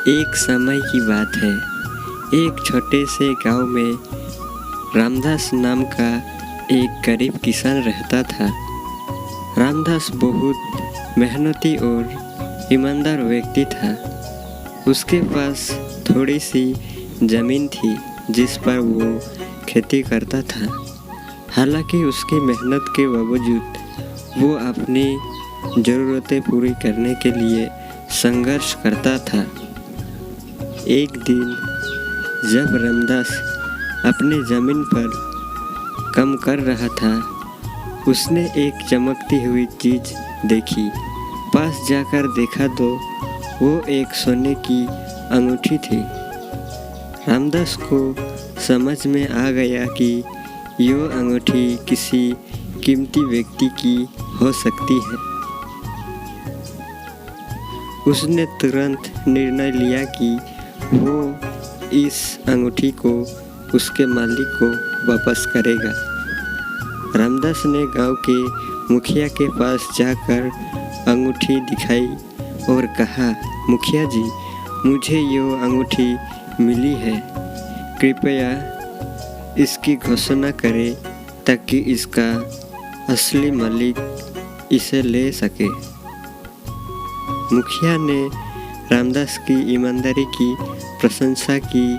एक समय की बात है। एक छोटे से गांव में रामदास नाम का एक गरीब किसान रहता था। रामदास बहुत मेहनती और ईमानदार व्यक्ति था। उसके पास थोड़ी सी ज़मीन थी जिस पर वो खेती करता था। हालांकि उसकी मेहनत के बावजूद वो अपनी ज़रूरतें पूरी करने के लिए संघर्ष करता था। एक दिन जब रामदास अपने ज़मीन पर काम कर रहा था, उसने एक चमकती हुई चीज़ देखी। पास जाकर देखा तो वो एक सोने की अंगूठी थी। रामदास को समझ में आ गया कि यह अंगूठी किसी कीमती व्यक्ति की हो सकती है। उसने तुरंत निर्णय लिया कि वो इस अंगूठी को उसके मालिक को वापस करेगा। रामदास ने गांव के मुखिया के पास जाकर अंगूठी दिखाई और कहा, मुखिया जी, मुझे ये अंगूठी मिली है। कृपया इसकी घोषणा करें ताकि इसका असली मालिक इसे ले सके। मुखिया ने रामदास की ईमानदारी की प्रशंसा की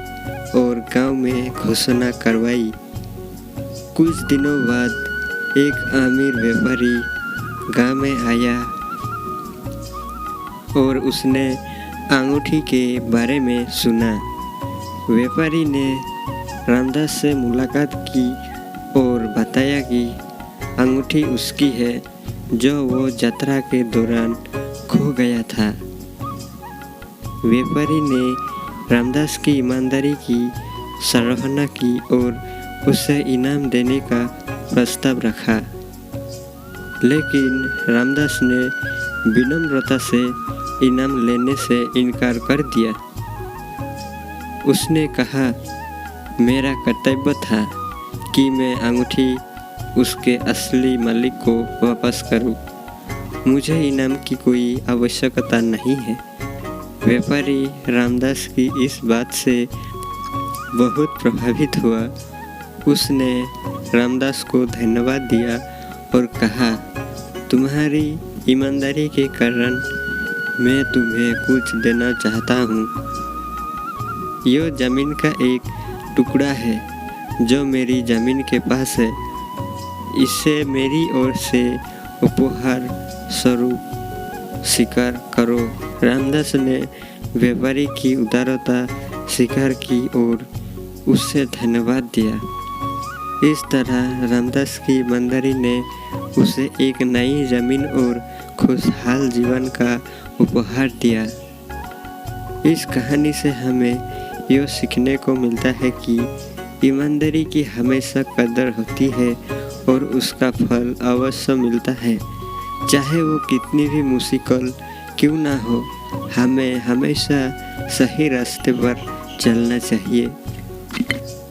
और गांव में घोषणा करवाई। कुछ दिनों बाद एक अमीर व्यापारी गांव में आया और उसने अंगूठी के बारे में सुना। व्यापारी ने रामदास से मुलाकात की और बताया कि अंगूठी उसकी है जो वो यात्रा के दौरान खो गया था। व्यापारी ने रामदास की ईमानदारी की सराहना की और उसे इनाम देने का प्रस्ताव रखा। लेकिन रामदास ने विनम्रता से इनाम लेने से इनकार कर दिया। उसने कहा, मेरा कर्तव्य था कि मैं अंगूठी उसके असली मालिक को वापस करूं। मुझे इनाम की कोई आवश्यकता नहीं है। व्यापारी रामदास की इस बात से बहुत प्रभावित हुआ। उसने रामदास को धन्यवाद दिया और कहा, तुम्हारी ईमानदारी के कारण मैं तुम्हें कुछ देना चाहता हूँ। यह ज़मीन का एक टुकड़ा है जो मेरी ज़मीन के पास है। इसे मेरी ओर से उपहार स्वरूप स्वीकार करो। रामदास ने व्यापारी की उदारता स्वीकार की और उससे धन्यवाद दिया। इस तरह रामदास की ईमानदारी ने उसे एक नई ज़मीन और खुशहाल जीवन का उपहार दिया। इस कहानी से हमें यह सीखने को मिलता है कि ईमानदारी की हमेशा कदर होती है और उसका फल अवश्य मिलता है। चाहे वो कितनी भी मुश्किल क्यों ना हो, हमें हमेशा सही रास्ते पर चलना चाहिए।